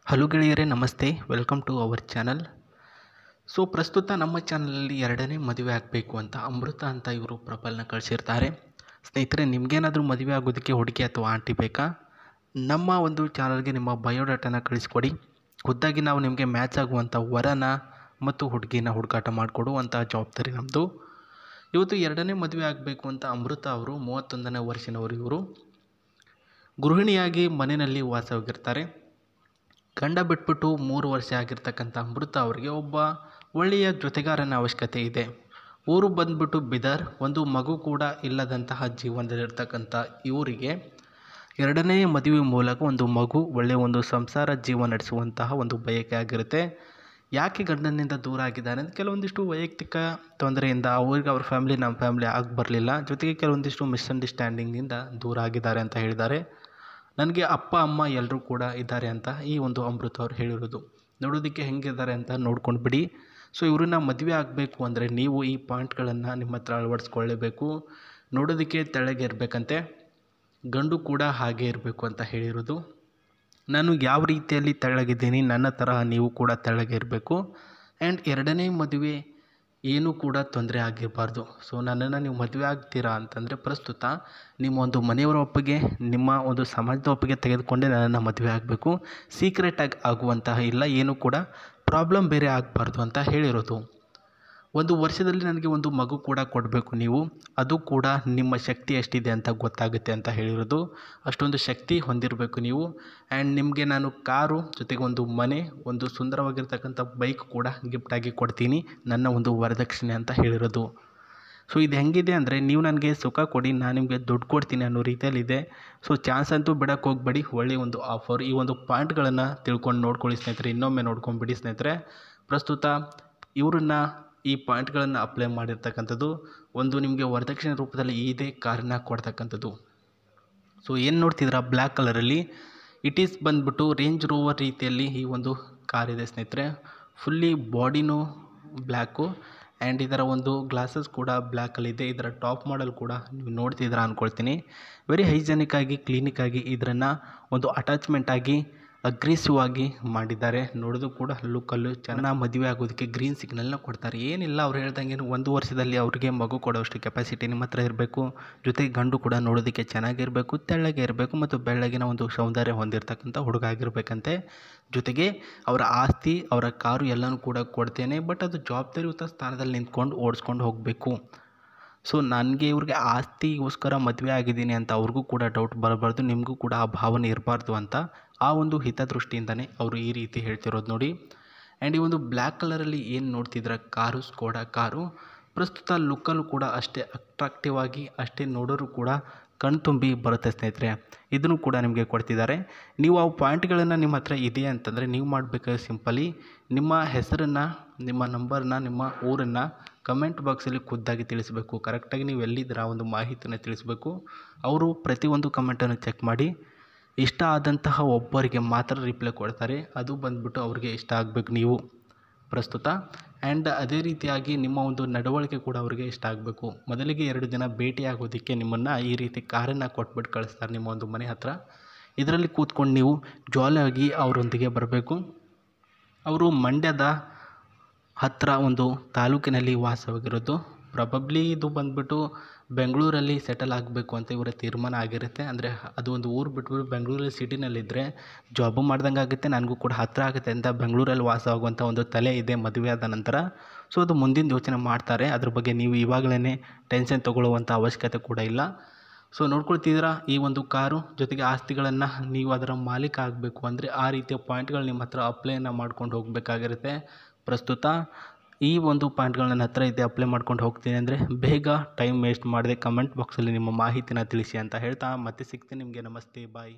Hello ಗೆಳೆಯರೇ, ನಮಸ್ತೆ. Welcome to our channel. ಪ್ರಸ್ತುತ ನಮ್ಮ ಚಾನಲಲ್ಲಿ ಎರಡನೇ ಮದುವೆ ಆಗಬೇಕು ಅಂತ ಅಮೃತ ಅಂತ ಇವರು ಪ್ರೊಫೈಲ್ನ ಕಳಿಸಿರ್ತಾರೆ. ಸ್ನೇಹಿತರೆ, ನಿಮಗೇನಾದರೂ ಮದುವೆ ಆಗೋದಕ್ಕೆ ಹುಡುಗಿ ಅಥವಾ ಆಂಟಿ ಬೇಕಾ? ನಮ್ಮ ಒಂದು ಚಾನಲ್ಗೆ ನಿಮ್ಮ ಬಯೋಡಾಟಾನ ಕಳಿಸ್ಕೊಡಿ. ಖುದ್ದಾಗಿ ನಾವು ನಿಮಗೆ ಮ್ಯಾಚ್ ಆಗುವಂಥ ವರನ ಮತ್ತು ಹುಡುಗಿನ ಹುಡುಕಾಟ ಮಾಡಿಕೊಡುವಂಥ ಜವಾಬ್ದಾರಿ ನಮ್ಮದು. ಇವತ್ತು ಎರಡನೇ ಮದುವೆ ಆಗಬೇಕು ಅಂತ ಅಮೃತ ಅವರು 31ನೇ ವರ್ಷದವರು. ಇವರು ಗೃಹಿಣಿಯಾಗಿ ಮನೆಯಲ್ಲಿ ವಾಸವಾಗಿರ್ತಾರೆ. ಗಂಡ ಬಿಟ್ಬಿಟ್ಟು 3 ವರ್ಷ ಆಗಿರ್ತಕ್ಕಂಥ ಅಮೃತ ಅವರಿಗೆ ಒಬ್ಬ ಒಳ್ಳೆಯ ಜೊತೆಗಾರನ ಅವಶ್ಯಕತೆ ಇದೆ. ಊರು ಬಂದ್ಬಿಟ್ಟು ಬಿದರ್. ಒಂದು ಮಗು ಕೂಡ ಇಲ್ಲದಂತಹ ಜೀವನದಲ್ಲಿರ್ತಕ್ಕಂಥ ಇವರಿಗೆ ಎರಡನೇ ಮದುವೆ ಮೂಲಕ ಒಂದು ಮಗು, ಒಳ್ಳೆಯ ಒಂದು ಸಂಸಾರ ಜೀವನ ನಡೆಸುವಂತಹ ಒಂದು ಬಯಕೆ ಆಗಿರುತ್ತೆ. ಯಾಕೆ ಗಂಡನಿಂದ ದೂರ ಆಗಿದ್ದಾನೆ ಅಂತ ಕೆಲವೊಂದಿಷ್ಟು ವೈಯಕ್ತಿಕ ತೊಂದರೆಯಿಂದ ಅವ್ರಿಗೆ ಅವ್ರ ಫ್ಯಾಮಿಲಿ ನಮ್ಮ ಫ್ಯಾಮಿಲಿ ಆಗಿ ಬರಲಿಲ್ಲ. ಜೊತೆಗೆ ಕೆಲವೊಂದಿಷ್ಟು ಮಿಸ್ಅಂಡರ್ಸ್ಟ್ಯಾಂಡಿಂಗಿಂದ ದೂರ ಆಗಿದ್ದಾರೆ ಅಂತ ಹೇಳಿದ್ದಾರೆ. ನನಗೆ ಅಪ್ಪ ಅಮ್ಮ ಎಲ್ಲರೂ ಕೂಡ ಇದ್ದಾರೆ ಅಂತ ಈ ಒಂದು ಅಮೃತ ಅವ್ರು ಹೇಳಿರೋದು. ನೋಡೋದಕ್ಕೆ ಹೆಂಗಿದ್ದಾರೆ ಅಂತ ನೋಡ್ಕೊಂಡು ಬಿಡಿ. ಇವ್ರನ್ನ ಮದುವೆ ಆಗಬೇಕು ಅಂದರೆ ನೀವು ಈ ಪಾಯಿಂಟ್ಗಳನ್ನು ನಿಮ್ಮ ಹತ್ರ ಅಳವಡಿಸ್ಕೊಳ್ಳೇಬೇಕು. ನೋಡೋದಕ್ಕೆ ತೆಳ್ಳಗೆ ಇರಬೇಕಂತೆ, ಗಂಡು ಕೂಡ ಹಾಗೆ ಇರಬೇಕು ಅಂತ ಹೇಳಿರೋದು. ನಾನು ಯಾವ ರೀತಿಯಲ್ಲಿ ತೆಳ್ಳಗಿದ್ದೀನಿ, ನನ್ನ ತರಹ ನೀವು ಕೂಡ ತೆಳ್ಳಗೆ ಇರಬೇಕು. ಆ್ಯಂಡ್ ಎರಡನೇ ಮದುವೆ ಏನೂ ಕೂಡ ತೊಂದರೆ ಆಗಿರಬಾರ್ದು. ನನ್ನನ್ನು ನೀವು ಮದುವೆ ಆಗ್ತೀರಾ ಅಂತಂದರೆ ಪ್ರಸ್ತುತ ನಿಮ್ಮ ಒಂದು ಮನೆಯವರ ಒಪ್ಪಿಗೆ, ನಿಮ್ಮ ಒಂದು ಸಮಾಜದ ಒಪ್ಪಿಗೆ ತೆಗೆದುಕೊಂಡೇ ನನ್ನನ್ನು ಮದುವೆ ಆಗಬೇಕು. ಸೀಕ್ರೆಟಾಗಿ ಆಗುವಂತಹ ಇಲ್ಲ, ಏನೂ ಕೂಡ ಪ್ರಾಬ್ಲಮ್ ಬೇರೆ ಆಗಬಾರ್ದು ಅಂತ ಹೇಳಿರೋದು. 1 ವರ್ಷದಲ್ಲಿ ನನಗೆ ಒಂದು ಮಗು ಕೂಡ ಕೊಡಬೇಕು ನೀವು, ಅದು ಕೂಡ ನಿಮ್ಮ ಶಕ್ತಿ ಎಷ್ಟಿದೆ ಅಂತ ಗೊತ್ತಾಗುತ್ತೆ ಅಂತ ಹೇಳಿರೋದು. ಅಷ್ಟೊಂದು ಶಕ್ತಿ ಹೊಂದಿರಬೇಕು ನೀವು. ಆ್ಯಂಡ್ ನಿಮಗೆ ನಾನು ಕಾರು ಜೊತೆಗೆ ಒಂದು ಮನೆ, ಒಂದು ಸುಂದರವಾಗಿರ್ತಕ್ಕಂಥ ಬೈಕ್ ಕೂಡ ಗಿಫ್ಟಾಗಿ ಕೊಡ್ತೀನಿ, ನನ್ನ ಒಂದು ವರದಕ್ಷಿಣೆ ಅಂತ ಹೇಳಿರೋದು. ಇದು ಹೆಂಗಿದೆ ಅಂದರೆ, ನೀವು ನನಗೆ ಸುಖ ಕೊಡಿ, ನಾನು ನಿಮಗೆ ದುಡ್ಡು ಕೊಡ್ತೀನಿ ಅನ್ನೋ ರೀತಿಯಲ್ಲಿದೆ. ಚಾನ್ಸ್ ಅಂತೂ ಬಿಡೋಕ್ಕೆ ಹೋಗಬೇಡಿ. ಒಳ್ಳೆಯ ಒಂದು ಆಫರ್. ಈ ಒಂದು ಪಾಯಿಂಟ್ಗಳನ್ನು ತಿಳ್ಕೊಂಡು ನೋಡ್ಕೊಳ್ಳಿ ಸ್ನೇಹಿತರೆ. ಇನ್ನೊಮ್ಮೆ ನೋಡ್ಕೊಂಬಿಡಿ ಸ್ನೇಹಿತರೆ. ಪ್ರಸ್ತುತ ಇವ್ರನ್ನ ಈ ಪಾಯಿಂಟ್ಗಳನ್ನು ಅಪ್ಲೈ ಮಾಡಿರ್ತಕ್ಕಂಥದ್ದು. ಒಂದು ನಿಮಗೆ ವರದಕ್ಷಿಣೆ ರೂಪದಲ್ಲಿ ಇದೇ ಕಾರನ್ನ ಕೊಡ್ತಕ್ಕಂಥದ್ದು. ಏನು ನೋಡ್ತಿದ್ದೀರಾ ಬ್ಲ್ಯಾಕ್ ಕಲರಲ್ಲಿ, ಇಟ್ ಈಸ್ ಬಂದ್ಬಿಟ್ಟು ರೇಂಜ್ ರೋವರ್ ರೀತಿಯಲ್ಲಿ ಈ ಒಂದು ಕಾರ್ ಇದೆ ಸ್ನೇಹಿತರೆ. ಫುಲ್ಲಿ ಬಾಡಿನೂ ಬ್ಲ್ಯಾಕು ಆ್ಯಂಡ್ ಇದರ ಒಂದು ಗ್ಲಾಸಸ್ ಕೂಡ ಬ್ಲ್ಯಾಕಲ್ಲಿದೆ. ಇದರ ಟಾಪ್ ಮಾಡಲ್ ಕೂಡ ನೀವು ನೋಡ್ತಿದ್ದೀರಾ ಅಂದ್ಕೊಳ್ತೀನಿ. ವೆರಿ ಹೈಜೆನಿಕ್ ಆಗಿ, ಕ್ಲೀನಿಕ್ಕಾಗಿ ಇದನ್ನು ಒಂದು ಅಟ್ಯಾಚ್ಮೆಂಟ್ ಆಗಿ ಅಗ್ರೆಸಿವ್ ಆಗಿ ಮಾಡಿದ್ದಾರೆ. ನೋಡೋದು ಕೂಡ ಲುಕ್ಕಲ್ಲೂ ಚೆನ್ನಾಗಿ. ಮದುವೆ ಆಗೋದಕ್ಕೆ ಗ್ರೀನ್ ಸಿಗ್ನಲ್ನ ಕೊಡ್ತಾರೆ. ಏನಿಲ್ಲ, ಅವ್ರು ಹೇಳ್ದಂಗೆ 1 ವರ್ಷದಲ್ಲಿ ಅವ್ರಿಗೆ ಮಗು ಕೊಡೋಷ್ಟು ಕೆಪಾಸಿಟಿ ನಿಮ್ಮ ಹತ್ರ ಇರಬೇಕು. ಜೊತೆಗೆ ಗಂಡು ಕೂಡ ನೋಡೋದಕ್ಕೆ ಚೆನ್ನಾಗಿರಬೇಕು, ತೆಳ್ಳಗೆ ಇರಬೇಕು ಮತ್ತು ಬೆಳ್ಳಗಿನ ಒಂದು ಸೌಂದರ್ಯ ಹೊಂದಿರತಕ್ಕಂಥ ಹುಡುಗ ಆಗಿರಬೇಕಂತೆ. ಜೊತೆಗೆ ಅವರ ಆಸ್ತಿ, ಅವರ ಕಾರು ಎಲ್ಲನೂ ಕೂಡ ಕೊಡ್ತೇನೆ, ಬಟ್ ಅದು ಜವಾಬ್ದಾರಿಯುತ ಸ್ಥಾನದಲ್ಲಿ ನಿಂತ್ಕೊಂಡು ಓಡಿಸ್ಕೊಂಡು ಹೋಗಬೇಕು. ನನಗೆ ಇವ್ರಿಗೆ ಆಸ್ತಿಗೋಸ್ಕರ ಮದುವೆ ಆಗಿದ್ದೀನಿ ಅಂತ ಅವ್ರಿಗೂ ಕೂಡ ಡೌಟ್ ಬರಬಾರ್ದು, ನಿಮಗೂ ಕೂಡ ಆ ಭಾವನೆ ಇರಬಾರ್ದು ಅಂತ ಆ ಒಂದು ಹಿತದೃಷ್ಟಿಯಿಂದನೇ ಅವರು ಈ ರೀತಿ ಹೇಳ್ತಿರೋದು ನೋಡಿ. ಆ್ಯಂಡ್ ಈ ಒಂದು ಬ್ಲ್ಯಾಕ್ ಕಲರಲ್ಲಿ ಏನು ನೋಡ್ತಿದ್ರೆ ಕಾರು, ಸ್ಕೋಡಾ ಕಾರು, ಪ್ರಸ್ತುತ ಲುಕ್ಕಲ್ಲೂ ಕೂಡ ಅಷ್ಟೇ ಅಟ್ರಾಕ್ಟಿವ್ ಆಗಿ, ಅಷ್ಟೇ ನೋಡೋರು ಕೂಡ ಕಣ್ತುಂಬಿ ಬರುತ್ತೆ ಸ್ನೇಹಿತರೆ. ಇದನ್ನು ಕೂಡ ನಿಮಗೆ ಕೊಡ್ತಿದ್ದಾರೆ. ನೀವು ಆ ಪಾಯಿಂಟ್ಗಳನ್ನು ನಿಮ್ಮ ಹತ್ರ ಇದೆ ಅಂತಂದರೆ ನೀವು ಮಾಡಬೇಕಾದ್ರೆ ಸಿಂಪಲಿ ನಿಮ್ಮ ಹೆಸರನ್ನು, ನಿಮ್ಮ ನಂಬರ್ನ, ನಿಮ್ಮ ಊರನ್ನು ಕಮೆಂಟ್ ಬಾಕ್ಸಲ್ಲಿ ಖುದ್ದಾಗಿ ತಿಳಿಸಬೇಕು. ಕರೆಕ್ಟಾಗಿ ನೀವು ಎಲ್ಲಿದ್ದೀರ ಆ ಒಂದು ಮಾಹಿತಿನ ತಿಳಿಸಬೇಕು. ಅವರು ಪ್ರತಿಯೊಂದು ಕಮೆಂಟನ್ನು ಚೆಕ್ ಮಾಡಿ ಇಷ್ಟ ಆದಂತಹ ಒಬ್ಬರಿಗೆ ಮಾತ್ರ ರಿಪ್ಲೈ ಕೊಡ್ತಾರೆ. ಅದು ಬಂದ್ಬಿಟ್ಟು ಅವ್ರಿಗೆ ಇಷ್ಟ ಆಗಬೇಕು ನೀವು ಪ್ರಸ್ತುತ. ಆ್ಯಂಡ್ ಅದೇ ರೀತಿಯಾಗಿ ನಿಮ್ಮ ಒಂದು ನಡವಳಿಕೆ ಕೂಡ ಅವರಿಗೆ ಇಷ್ಟ ಆಗಬೇಕು. ಮೊದಲಿಗೆ 2 ದಿನ ಭೇಟಿಯಾಗೋದಕ್ಕೆ ನಿಮ್ಮನ್ನು ಈ ರೀತಿ ಕಾರನ್ನು ಕೊಟ್ಬಿಟ್ಟು ಕಳಿಸ್ತಾರೆ ನಿಮ್ಮ ಒಂದು ಮನೆ ಹತ್ರ. ಇದರಲ್ಲಿ ಕೂತ್ಕೊಂಡು ನೀವು ಜಾಲಿಯಾಗಿ ಅವರೊಂದಿಗೆ ಬರಬೇಕು. ಅವರು ಮಂಡ್ಯದ ಹತ್ತಿರ ಒಂದು ತಾಲೂಕಿನಲ್ಲಿ ವಾಸವಾಗಿರೋದು. ಪ್ರಾಬಬ್ಲಿ ಇದು ಬಂದ್ಬಿಟ್ಟು ಬೆಂಗಳೂರಲ್ಲಿ ಸೆಟಲ್ ಆಗಬೇಕು ಅಂತ ಇವರ ತೀರ್ಮಾನ ಆಗಿರುತ್ತೆ. ಅಂದರೆ ಅದು ಒಂದು ಊರು ಬಿಟ್ಬಿಟ್ಟು ಬೆಂಗಳೂರಲ್ಲಿ ಸಿಟಿನಲ್ಲಿದ್ದರೆ ಜಾಬು ಮಾಡ್ದಂಗೆ ಆಗುತ್ತೆ, ನನಗೂ ಕೂಡ ಹತ್ತಿರ ಆಗುತ್ತೆ ಅಂತ ಬೆಂಗಳೂರಲ್ಲಿ ವಾಸ ಆಗುವಂಥ ಒಂದು ತಲೆ ಇದೆ ಮದುವೆ ಆದ ನಂತರ. ಅದು ಮುಂದಿನ ಯೋಚನೆ ಮಾಡ್ತಾರೆ. ಅದ್ರ ಬಗ್ಗೆ ನೀವು ಇವಾಗಲೇ ಟೆನ್ಷನ್ ತೊಗೊಳ್ಳುವಂಥ ಅವಶ್ಯಕತೆ ಕೂಡ ಇಲ್ಲ. ನೋಡ್ಕೊಳ್ತಿದ್ದೀರಾ ಈ ಒಂದು ಕಾರು ಜೊತೆಗೆ ಆಸ್ತಿಗಳನ್ನು ನೀವು ಅದರ ಮಾಲೀಕ ಆಗಬೇಕು ಅಂದರೆ ಆ ರೀತಿಯ ಪಾಯಿಂಟ್ಗಳು ನಿಮ್ಮ ಹತ್ರ ಅಪ್ಲೈನ ಮಾಡ್ಕೊಂಡು ಹೋಗಬೇಕಾಗಿರುತ್ತೆ. ಪ್ರಸ್ತುತ ಈ ಒಂದು ಪಾಯಿಂಟ್ಗಳು ನನ್ನ ಹತ್ರ ಇದೆ, ಅಪ್ಲೈ ಮಾಡ್ಕೊಂಡು ಹೋಗ್ತೀನಿ ಅಂದರೆ ಬೇಗ ಟೈಮ್ ವೇಸ್ಟ್ ಮಾಡದೆ ಕಮೆಂಟ್ ಬಾಕ್ಸಲ್ಲಿ ನಿಮ್ಮ ಮಾಹಿತಿನ ತಿಳಿಸಿ ಅಂತ ಹೇಳ್ತಾ ಮತ್ತೆ ಸಿಗ್ತೀನಿ ನಿಮಗೆ. ನಮಸ್ತೆ, ಬಾಯ್.